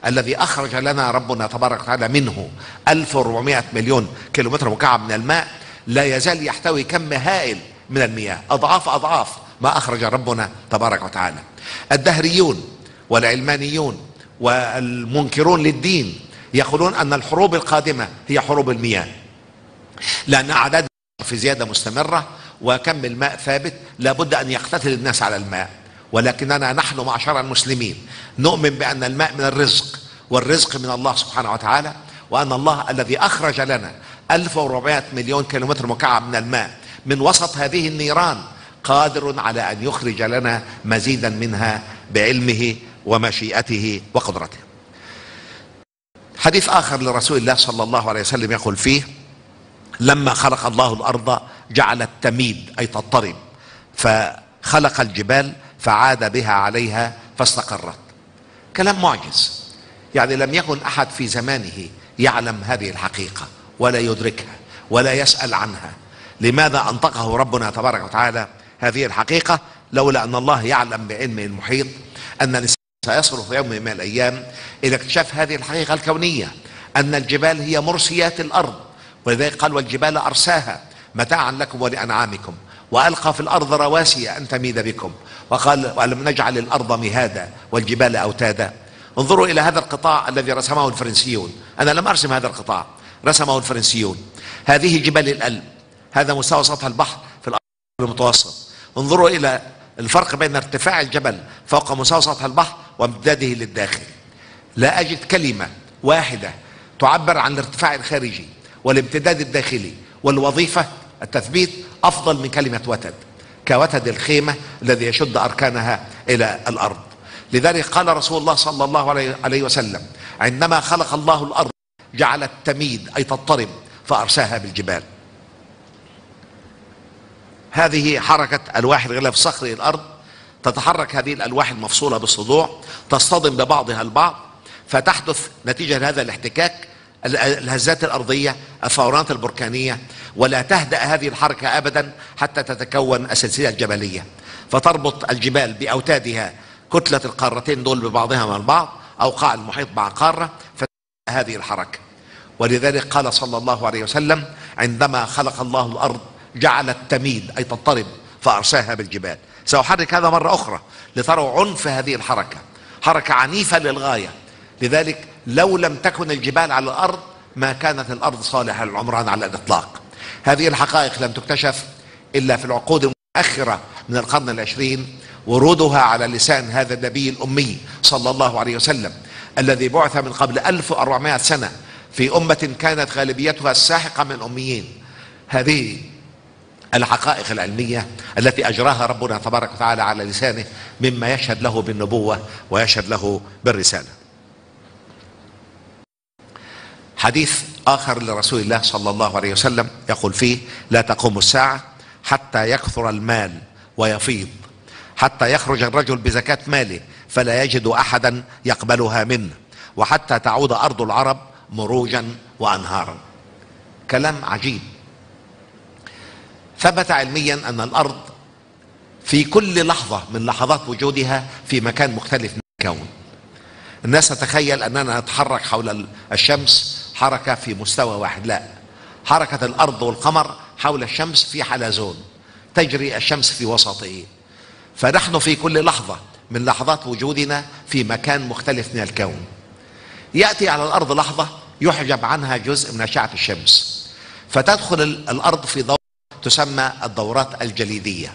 الذي أخرج لنا ربنا تبارك وتعالى منه 1400 مليون كيلومتر مكعب من الماء لا يزال يحتوي كم هائل من المياه، أضعاف ما أخرج ربنا تبارك وتعالى. الدهريون والعلمانيون والمنكرون للدين يقولون أن الحروب القادمة هي حروب المياه، لأن أعداد في زيادة مستمرة وكم الماء ثابت، لابد أن يقتتل الناس على الماء. ولكننا نحن معشر المسلمين نؤمن بأن الماء من الرزق، والرزق من الله سبحانه وتعالى، وأن الله الذي أخرج لنا 1400 مليون كيلومتر مكعب من الماء من وسط هذه النيران قادر على أن يخرج لنا مزيدا منها بعلمه ومشيئته وقدرته. حديث آخر لرسول الله صلى الله عليه وسلم يقول فيه: لما خلق الله الأرض جعلت تميد أي تضطرب، فخلق الجبال فعاد بها عليها فاستقرت. كلام معجز، يعني لم يكن أحد في زمانه يعلم هذه الحقيقة ولا يدركها ولا يسأل عنها. لماذا أنطقه ربنا تبارك وتعالى هذه الحقيقة؟ لولا أن الله يعلم بعلمه المحيط أن الإنسان سيصل في يوم من الأيام إلى اكتشاف هذه الحقيقة الكونية، أن الجبال هي مرسيات الأرض. ولذلك قال: والجبال أرساها متاعا لكم ولأنعامكم وألقى في الأرض رواسي أن تميد بكم، وقال: وألم نجعل الأرض مهادا والجبال أوتادا. انظروا إلى هذا القطاع الذي رسمه الفرنسيون، أنا لم أرسم هذا القطاع، رسمه الفرنسيون. هذه جبال الألب، هذا مستوى سطح البحر في الأرض المتوسط. انظروا إلى الفرق بين ارتفاع الجبل فوق مستوى سطح البحر وامتداده للداخل. لا أجد كلمة واحدة تعبر عن الارتفاع الخارجي والامتداد الداخلي والوظيفة التثبيت أفضل من كلمة وتد، كوتد الخيمة الذي يشد أركانها إلى الأرض. لذلك قال رسول الله صلى الله عليه وسلم: عندما خلق الله الأرض جعلت تميد أي تضطرب فأرساها بالجبال. هذه حركة ألواح الغلاف الصخري الأرض، تتحرك هذه الألواح المفصولة بالصدوع، تصطدم ببعضها البعض، فتحدث نتيجة لهذا الاحتكاك الهزات الأرضية، الفورانات البركانية، ولا تهدأ هذه الحركة أبدا حتى تتكون السلسلة الجبلية، فتربط الجبال بأوتادها كتلة القارتين دول ببعضها مع البعض، أو قاع المحيط مع قارة، فتهدأ هذه الحركة. ولذلك قال صلى الله عليه وسلم: عندما خلق الله الأرض جعلت تميد، أي تضطرب، فأرساها بالجبال. سأحرك هذا مرة أخرى لتروا عنف هذه الحركة، حركة عنيفة للغاية. لذلك لو لم تكن الجبال على الأرض ما كانت الأرض صالحة للعمران على الإطلاق. هذه الحقائق لم تكتشف إلا في العقود المتأخرة من القرن العشرين، ورودها على لسان هذا النبي الأمي صلى الله عليه وسلم، الذي بعث من قبل 1400 سنة في أمة كانت غالبيتها الساحقة من أميين. هذه الحقائق العلمية التي أجراها ربنا تبارك وتعالى على لسانه مما يشهد له بالنبوة ويشهد له بالرسالة. حديث آخر لرسول الله صلى الله عليه وسلم يقول فيه: لا تقوم الساعة حتى يكثر المال ويفيض، حتى يخرج الرجل بزكاة ماله فلا يجد أحدا يقبلها منه، وحتى تعود أرض العرب مروجا وأنهارا. كلام عجيب. ثبت علميا أن الأرض في كل لحظة من لحظات وجودها في مكان مختلف من الكون. الناس تتخيل أننا نتحرك حول الشمس حركة في مستوى واحد، لا، حركة الأرض والقمر حول الشمس في حلزون، تجري الشمس في وسطه. فنحن في كل لحظة من لحظات وجودنا في مكان مختلف من الكون. يأتي على الأرض لحظة يحجب عنها جزء من أشعة الشمس، فتدخل الأرض في دورة تسمى الدورات الجليدية.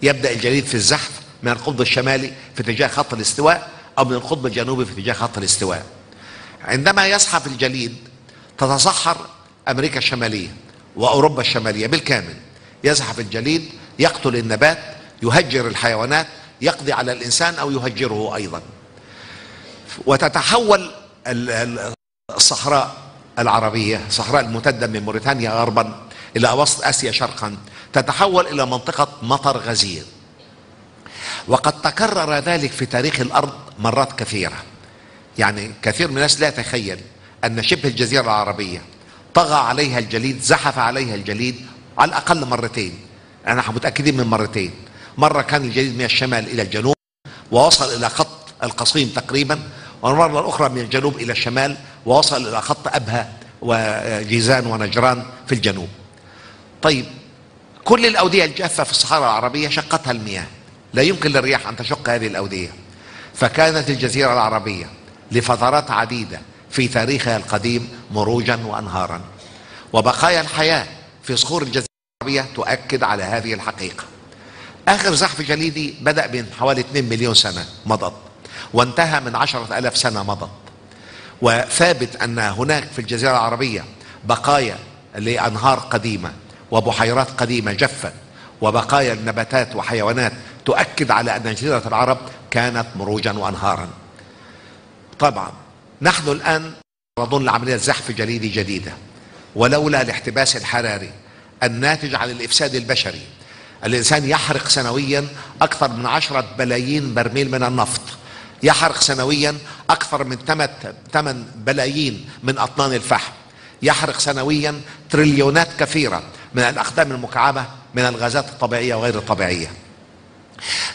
يبدأ الجليد في الزحف من القطب الشمالي في اتجاه خط الاستواء، أو من القطب الجنوبي في اتجاه خط الاستواء. عندما يزحف الجليد تتصحر أمريكا الشمالية وأوروبا الشمالية بالكامل. يزحف الجليد، يقتل النبات، يهجر الحيوانات، يقضي على الإنسان أو يهجره أيضا. وتتحول الصحراء العربية، الصحراء الممتدة من موريتانيا غربا إلى وسط آسيا شرقا، تتحول إلى منطقة مطر غزير. وقد تكرر ذلك في تاريخ الأرض مرات كثيرة. يعني كثير من الناس لا يتخيل أن شبه الجزيرة العربية طغى عليها الجليد، زحف عليها الجليد على الأقل مرتين. أنا متأكدين من مرتين. مرة كان الجليد من الشمال إلى الجنوب ووصل إلى خط القصيم تقريبا، والمرة الأخرى من الجنوب إلى الشمال ووصل إلى خط أبها وجيزان ونجران في الجنوب. طيب، كل الأودية الجافة في الصحراء العربية شقتها المياه، لا يمكن للرياح أن تشق هذه الأودية. فكانت الجزيرة العربية لفترات عديدة في تاريخها القديم مروجا وأنهارا، وبقايا الحياة في صخور الجزيرة العربية تؤكد على هذه الحقيقة. آخر زحف جليدي بدأ من حوالي 2 مليون سنة مضت، وانتهى من 10,000 سنة مضت. وثابت أن هناك في الجزيرة العربية بقايا لأنهار قديمة وبحيرات قديمة جفت، وبقايا النباتات وحيوانات تؤكد على أن جزيرة العرب كانت مروجا وأنهارا. طبعا نحن الآن نظن لعملية زحف جليدي جديدة، ولولا الاحتباس الحراري الناتج عن الإفساد البشري. الإنسان يحرق سنويا أكثر من 10 بلايين برميل من النفط، يحرق سنويا أكثر من 8 بلايين من أطنان الفحم، يحرق سنويا تريليونات كثيرة من الأقدام المكعبة من الغازات الطبيعية وغير الطبيعية.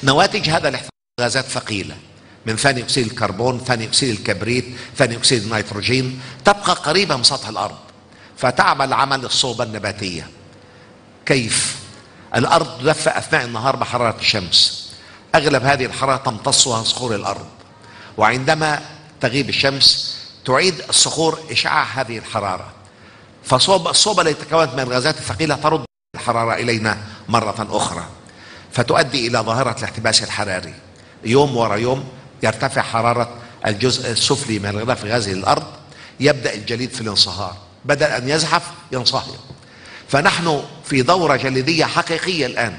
نواتج هذا الاحتباس غازات ثقيلة، من ثاني أكسيد الكربون، ثاني أكسيد الكبريت، ثاني أكسيد النيتروجين، تبقى قريبة من سطح الأرض فتعمل عمل الصوبة النباتية. كيف؟ الأرض تدفى أثناء النهار بحرارة الشمس، أغلب هذه الحرارة تمتصها صخور الأرض، وعندما تغيب الشمس تعيد الصخور إشعاع هذه الحرارة، فالصوبة التي تكونت من الغازات الثقيلة ترد الحرارة إلينا مرة أخرى، فتؤدي إلى ظاهرة الاحتباس الحراري. يوم ورا يوم يرتفع حرارة الجزء السفلي من الغلاف الغازي للأرض، يبدأ الجليد في الانصهار، بدل أن يزحف ينصهر. فنحن في دورة جليدية حقيقية الآن،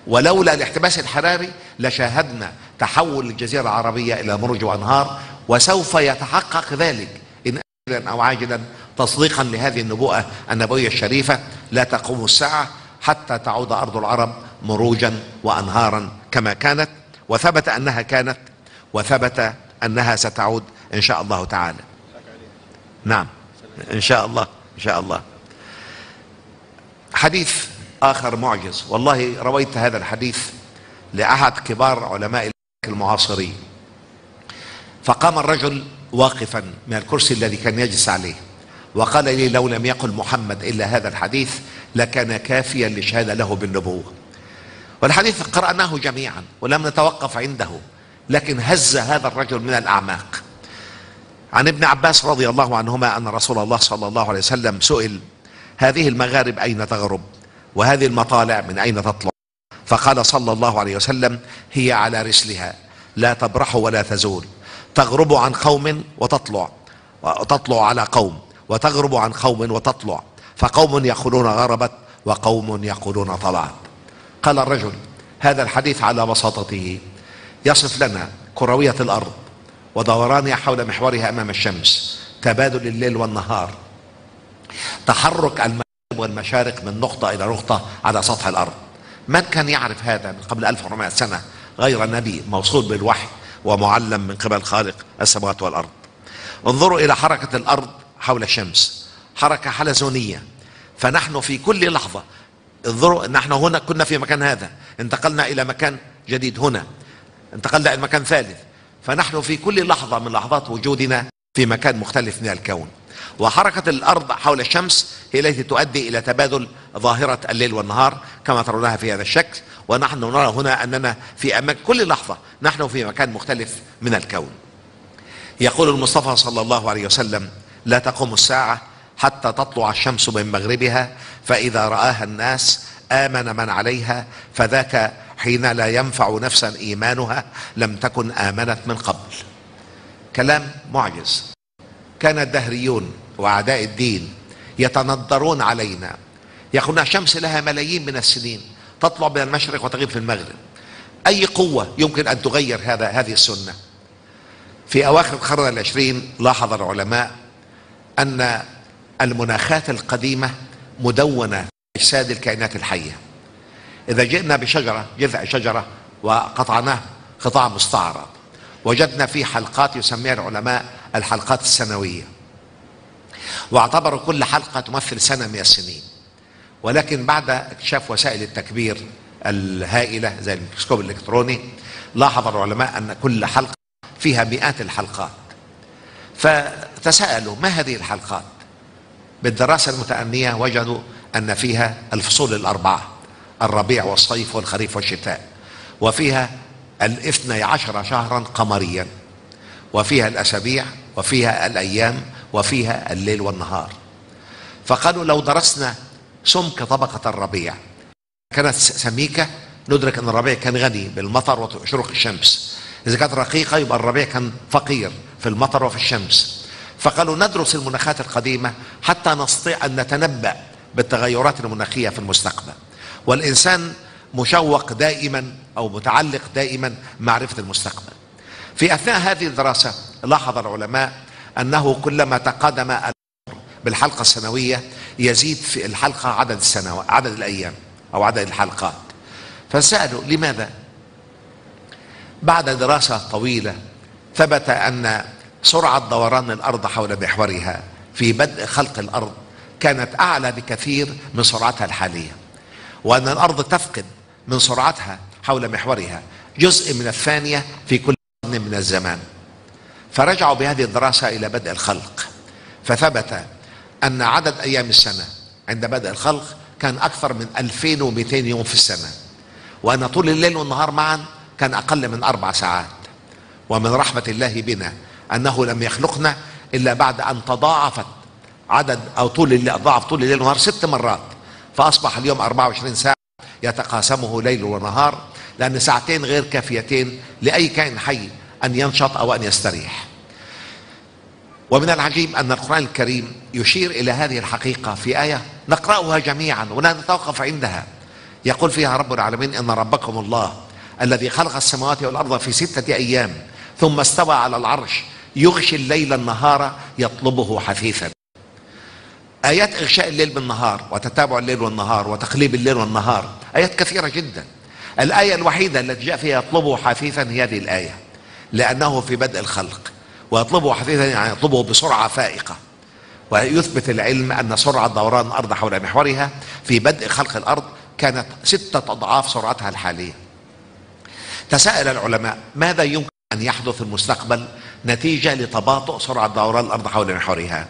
ولولا الاحتباس الحراري لشاهدنا تحول الجزيرة العربية إلى مروج وأنهار، وسوف يتحقق ذلك إن آجلا أو عاجلا تصديقا لهذه النبوءة النبوية الشريفة: لا تقوم الساعة حتى تعود أرض العرب مروجا وأنهارا كما كانت. وثبت أنها كانت، وثبت أنها ستعود إن شاء الله تعالى. نعم إن شاء الله، إن شاء الله. حديث آخر معجز، والله رويت هذا الحديث لأحد كبار علماء المعاصرين. فقام الرجل واقفا من الكرسي الذي كان يجلس عليه وقال لي: لو لم يقل محمد إلا هذا الحديث لكان كافيا لشهادة له بالنبوة. والحديث قرأناه جميعا ولم نتوقف عنده، لكن هز هذا الرجل من الأعماق. عن ابن عباس رضي الله عنهما أن رسول الله صلى الله عليه وسلم سئل: هذه المغارب أين تغرب؟ وهذه المطالع من أين تطلع؟ فقال صلى الله عليه وسلم: هي على رسلها لا تبرح ولا تزول، تغرب عن قوم وتطلع على قوم، وتغرب عن قوم وتطلع، فقوم يقولون غربت وقوم يقولون طلعت. قال الرجل: هذا الحديث على بساطته يصف لنا كروية الأرض ودورانها حول محورها أمام الشمس، تبادل الليل والنهار، تحرك المغارب والمشارق من نقطة إلى نقطة على سطح الأرض. من كان يعرف هذا من قبل 1400 سنة غير نبي موصول بالوحي ومعلم من قبل خالق السماوات والأرض؟ انظروا إلى حركة الأرض حول الشمس، حركة حلزونية. فنحن في كل لحظة، انظروا، نحن هنا كنا في مكان هذا، انتقلنا إلى مكان جديد، هنا انتقلنا إلى مكان ثالث، فنحن في كل لحظة من لحظات وجودنا في مكان مختلف من الكون. وحركة الأرض حول الشمس هي التي تؤدي إلى تبادل ظاهرة الليل والنهار كما ترونها في هذا الشكل. ونحن نرى هنا أننا في أماكن كل لحظة نحن في مكان مختلف من الكون. يقول المصطفى صلى الله عليه وسلم: لا تقوم الساعة حتى تطلع الشمس من مغربها، فإذا رآها الناس آمن من عليها، فذاك حين لا ينفع نفسا إيمانها لم تكن آمنت من قبل. كلام معجز. كان الدهريون وأعداء الدين يتندرون علينا، يقولون الشمس لها ملايين من السنين، تطلع من المشرق وتغيب في المغرب، أي قوة يمكن أن تغير هذه السنة؟ في أواخر القرن العشرين لاحظ العلماء أن المناخات القديمة مدونة في أجساد الكائنات الحية. إذا جئنا بشجرة، جذع شجرة، وقطعناه قطاع مستعرض، وجدنا فيه حلقات يسميها العلماء الحلقات السنوية، واعتبروا كل حلقة تمثل سنة من السنين. ولكن بعد اكتشاف وسائل التكبير الهائلة زي الميكروسكوب الإلكتروني، لاحظ العلماء أن كل حلقة فيها مئات الحلقات. فتساءلوا: ما هذه الحلقات؟ بالدراسة المتأنية وجدوا أن فيها الفصول الأربعة: الربيع والصيف والخريف والشتاء، وفيها 12 شهرا قمريا، وفيها الأسابيع، وفيها الأيام، وفيها الليل والنهار. فقالوا: لو درسنا سمك طبقة الربيع كانت سميكة ندرك أن الربيع كان غني بالمطر وشروق الشمس، إذا كانت رقيقة يبقى الربيع كان فقير في المطر وفي الشمس. فقالوا: ندرس المناخات القديمة حتى نستطيع أن نتنبأ بالتغيرات المناخية في المستقبل. والإنسان مشوق دائما أو متعلق دائما معرفة المستقبل. في أثناء هذه الدراسة لاحظ العلماء أنه كلما تقدم بالحلقة السنوية يزيد في الحلقة عدد السنوات، عدد الأيام أو عدد الحلقات. فسألوا: لماذا؟ بعد دراسة طويلة ثبت أن سرعة دوران الأرض حول محورها في بدء خلق الأرض كانت أعلى بكثير من سرعتها الحالية، وأن الأرض تفقد من سرعتها حول محورها جزء من الثانية في كل قرن من الزمان. فرجعوا بهذه الدراسة إلى بدء الخلق، فثبت أن عدد أيام السنة عند بدء الخلق كان أكثر من 2200 يوم في السنة، وأن طول الليل والنهار معا كان أقل من 4 ساعات. ومن رحمة الله بنا أنه لم يخلقنا إلا بعد أن تضاعفت عدد أو ضاعف طول الليل والنهار 6 مرات، فأصبح اليوم 24 ساعة يتقاسمه ليل ونهار، لأن ساعتين غير كافيتين لأي كائن حي أن ينشط أو أن يستريح. ومن العجيب أن القرآن الكريم يشير إلى هذه الحقيقة في آية نقرأها جميعا ولا نتوقف عندها. يقول فيها رب العالمين: إن ربكم الله الذي خلق السماوات والأرض في 6 أيام ثم استوى على العرش يغشي الليل النهار يطلبه حثيثا. آيات إغشاء الليل بالنهار وتتابع الليل والنهار وتقليب الليل والنهار آيات كثيرة جدا. الآية الوحيدة التي جاء فيها يطلبه حثيثا هي هذه الآية، لأنه في بدء الخلق. ويطلبه حثيثا يعني يطلبه بسرعة فائقة. ويثبت العلم أن سرعة دوران الأرض حول محورها في بدء خلق الأرض كانت 6 أضعاف سرعتها الحالية. تساءل العلماء ماذا يمكن أن يحدث في المستقبل نتيجة لتباطؤ سرعة دوران الأرض حول محورها؟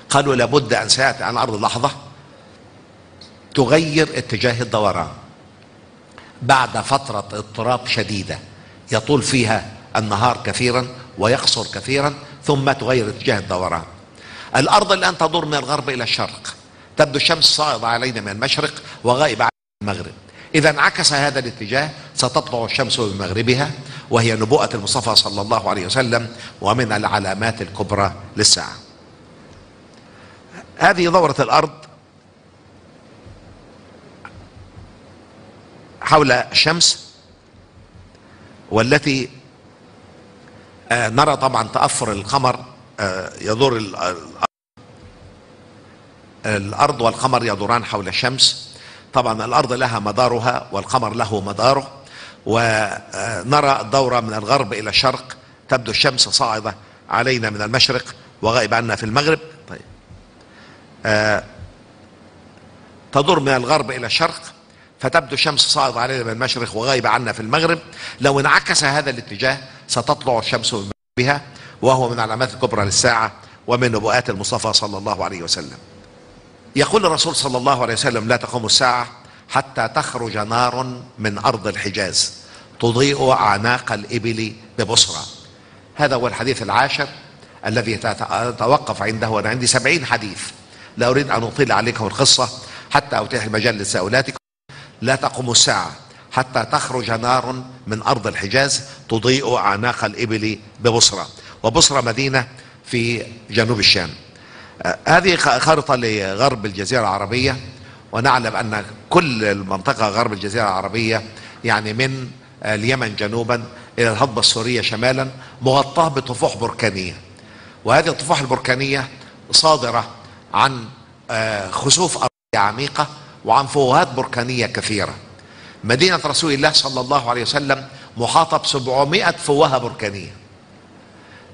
قالوا لابد أن سيأتي على الأرض لحظة تغير اتجاه الدوران بعد فترة اضطراب شديدة يطول فيها النهار كثيرا ويقصر كثيرا، ثم تغير اتجاه الدوران. الأرض الآن تدور من الغرب إلى الشرق، تبدو الشمس صاعدة علينا من المشرق وغائبة عن المغرب. إذا انعكس هذا الاتجاه ستطلع الشمس بمغربها، وهي نبوءة المصطفى صلى الله عليه وسلم ومن العلامات الكبرى للساعة. هذه دورة الأرض حول الشمس، والتي نرى طبعا تأثر القمر يدور الأرض والقمر يدوران حول الشمس. طبعا الأرض لها مدارها والقمر له مداره، ونرى الدورة من الغرب إلى الشرق، تبدو الشمس صاعدة علينا من المشرق وغائبة عنا في المغرب. طيب تدور من الغرب إلى الشرق، فتبدو الشمس صاعدة علينا من المشرق وغائبة عنا في المغرب. لو انعكس هذا الاتجاه ستطلع الشمس بها، وهو من العلامات الكبرى للساعة ومن نبوءات المصطفى صلى الله عليه وسلم. يقول الرسول صلى الله عليه وسلم لا تقوم الساعة حتى تخرج نار من أرض الحجاز تضيء أعناق الإبل ببصرى. هذا هو الحديث العاشر الذي تتوقف عنده، وأنا عندي 70 حديث، لا أريد أن أطيل عليكم القصة حتى أتيح المجال لتساؤلاتكم. لا تقوم الساعة حتى تخرج نار من أرض الحجاز تضيء أعناق الإبل ببصرى، وبصرى مدينة في جنوب الشام. هذه خارطة لغرب الجزيرة العربية، ونعلم أن كل المنطقة غرب الجزيرة العربية يعني من اليمن جنوبا إلى الهضبة السورية شمالا مغطاة بطفوح بركانية، وهذه الطفوح البركانية صادرة عن خسوف أرضية عميقة وعن فوهات بركانية كثيرة. مدينة رسول الله صلى الله عليه وسلم محاطة ب700 فوهة بركانية،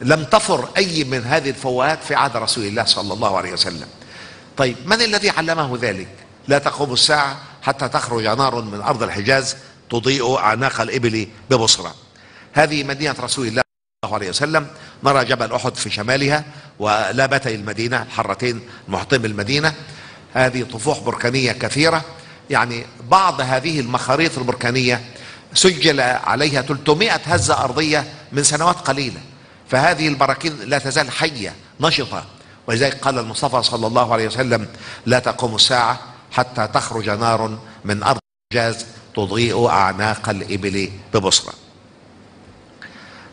لم تفر أي من هذه الفوهات في عهد رسول الله صلى الله عليه وسلم. طيب من الذي علمه ذلك؟ لا تقوم الساعة حتى تخرج نار من أرض الحجاز تضيء أعناق الإبل ببصرى. هذه مدينة رسول الله صلى الله عليه وسلم. نرى جبل أحد في شمالها ولابتي المدينة الحرتين المحيطين بالمدينة. هذه طفوح بركانية كثيرة، يعني بعض هذه المخاريط البركانية سجل عليها 300 هزة أرضية من سنوات قليلة، فهذه البراكين لا تزال حية نشطة. ولذلك قال المصطفى صلى الله عليه وسلم لا تقوم الساعة حتى تخرج نار من أرض الحجاز تضيء أعناق الإبل ببصرى.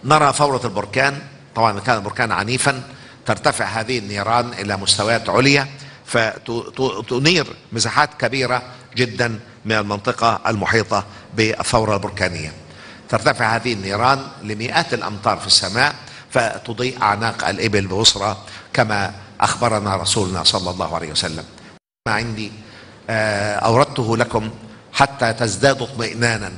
نرى فورة البركان. طبعا كان البركان عنيفا ترتفع هذه النيران إلى مستويات عليا فتنير مساحات كبيرة جدا من المنطقة المحيطة بالثورة البركانية. ترتفع هذه النيران لمئات الأمتار في السماء فتضيء أعناق الإبل ببصرى كما أخبرنا رسولنا صلى الله عليه وسلم. ما عندي أوردته لكم حتى تزدادوا اطمئنانا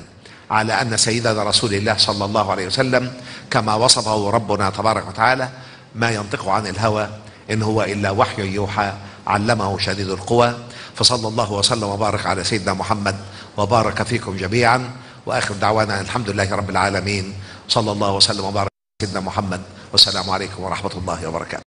على أن سيدنا رسول الله صلى الله عليه وسلم كما وصفه ربنا تبارك وتعالى ما ينطق عن الهوى إن هو إلا وحي يوحى علمه شديد القوى. فصلى الله وسلم وبارك على سيدنا محمد وبارك فيكم جميعا، وآخر دعوانا الحمد لله رب العالمين. صلى الله وسلم وبارك على سيدنا محمد، والسلام عليكم ورحمة الله وبركاته.